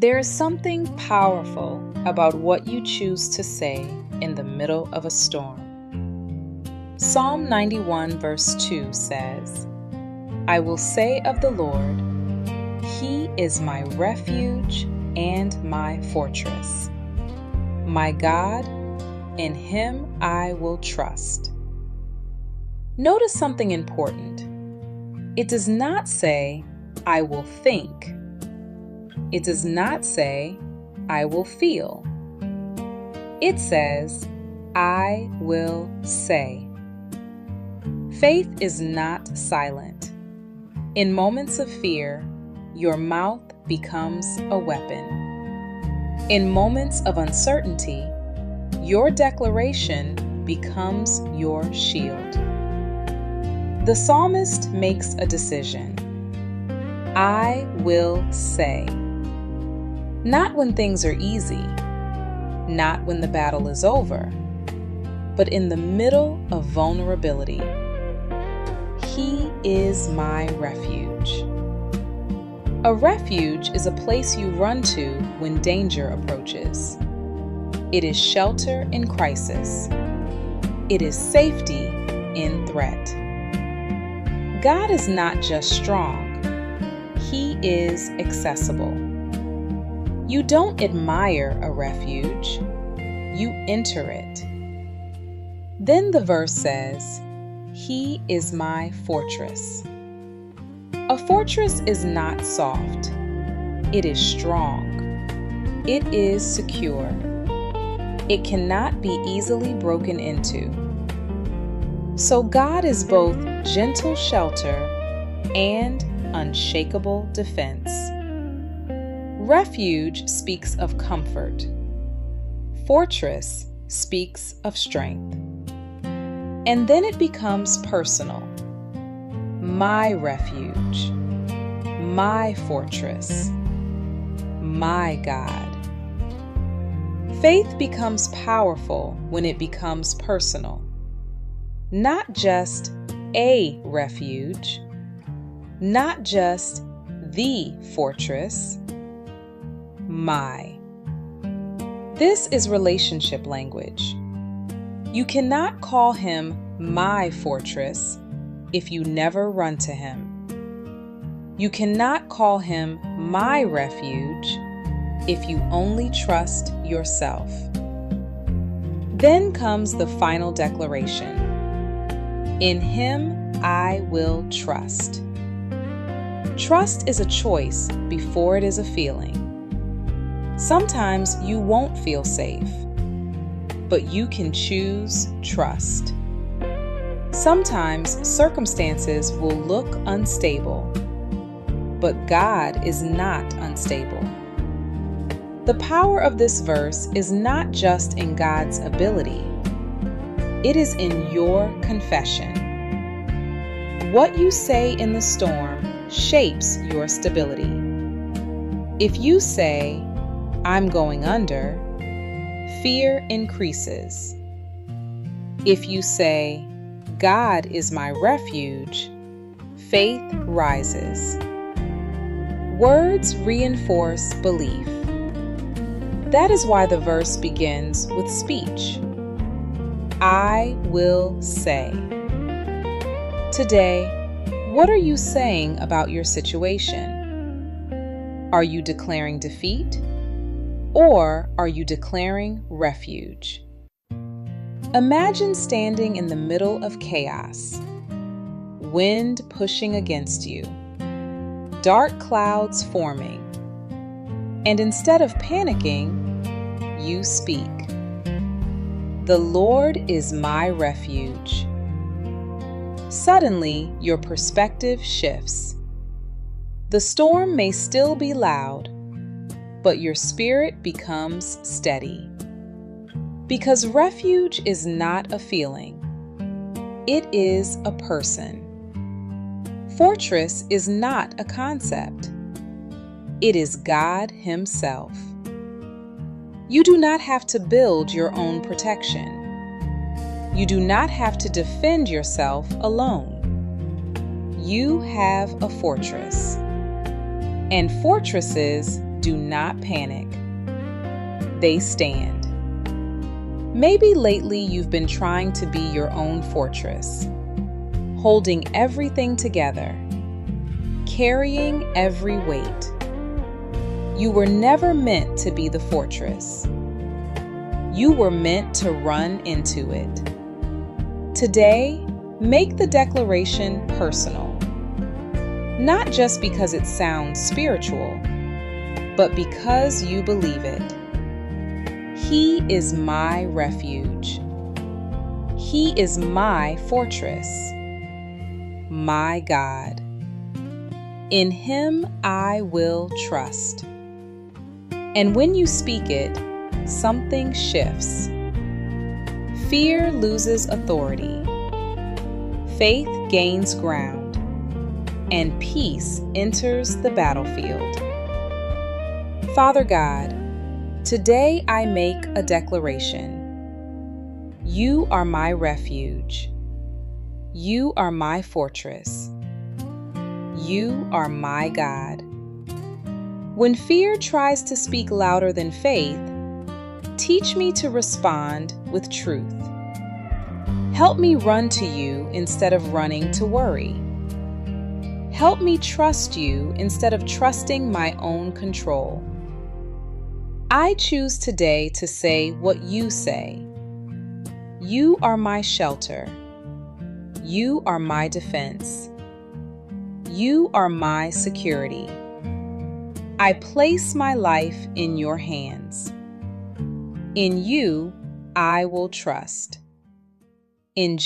There is something powerful about what you choose to say in the middle of a storm. Psalm 91 verse 2 says, "I will say of the Lord, He is my refuge and my fortress. My God, in Him I will trust." Notice something important. It does not say, "I will think." It does not say, "I will feel." It says, "I will say." Faith is not silent. In moments of fear, your mouth becomes a weapon. In moments of uncertainty, your declaration becomes your shield. The psalmist makes a decision. I will say. Not when things are easy, not when the battle is over, but in the middle of vulnerability. He is my refuge. A refuge is a place you run to when danger approaches. It is shelter in crisis. It is safety in threat. God is not just strong, He is accessible. You don't admire a refuge, you enter it. Then the verse says, He is my fortress. A fortress is not soft. It is strong. It is secure. It cannot be easily broken into. So God is both gentle shelter and unshakable defense. Refuge speaks of comfort. Fortress speaks of strength. And then it becomes personal. My refuge, my fortress, my God. Faith becomes powerful when it becomes personal. Not just a refuge, not just the fortress, my. This is relationship language. You cannot call Him my fortress if you never run to Him. You cannot call Him my refuge if you only trust yourself. Then comes the final declaration. In Him I will trust. Trust is a choice before it is a feeling. Sometimes you won't feel safe, but you can choose trust. Sometimes circumstances will look unstable, but God is not unstable. The power of this verse is not just in God's ability. It is in your confession. What you say in the storm shapes your stability. If you say, I'm going under, fear increases. If you say, God is my refuge, faith rises. Words reinforce belief. That is why the verse begins with speech. I will say. Today, what are you saying about your situation? Are you declaring defeat? Or are you declaring refuge? Imagine standing in the middle of chaos, wind pushing against you, dark clouds forming, and instead of panicking, you speak. The Lord is my refuge. Suddenly, your perspective shifts. The storm may still be loud, but your spirit becomes steady. Because refuge is not a feeling, it is a person. Fortress is not a concept, it is God Himself. You do not have to build your own protection. You do not have to defend yourself alone. You have a fortress. And fortresses do not panic. They stand. Maybe lately you've been trying to be your own fortress, holding everything together, carrying every weight. You were never meant to be the fortress. You were meant to run into it. Today, make the declaration personal. Not just because it sounds spiritual, but because you believe it. He is my refuge. He is my fortress, my God. In Him I will trust. And when you speak it, something shifts. Fear loses authority. Faith gains ground. And peace enters the battlefield. Father God, today I make a declaration. You are my refuge. You are my fortress. You are my God. When fear tries to speak louder than faith, teach me to respond with truth. Help me run to you instead of running to worry. Help me trust you instead of trusting my own control. I choose today to say what you say. You are my shelter. You are my defense. You are my security. I place my life in your hands. In you, I will trust. In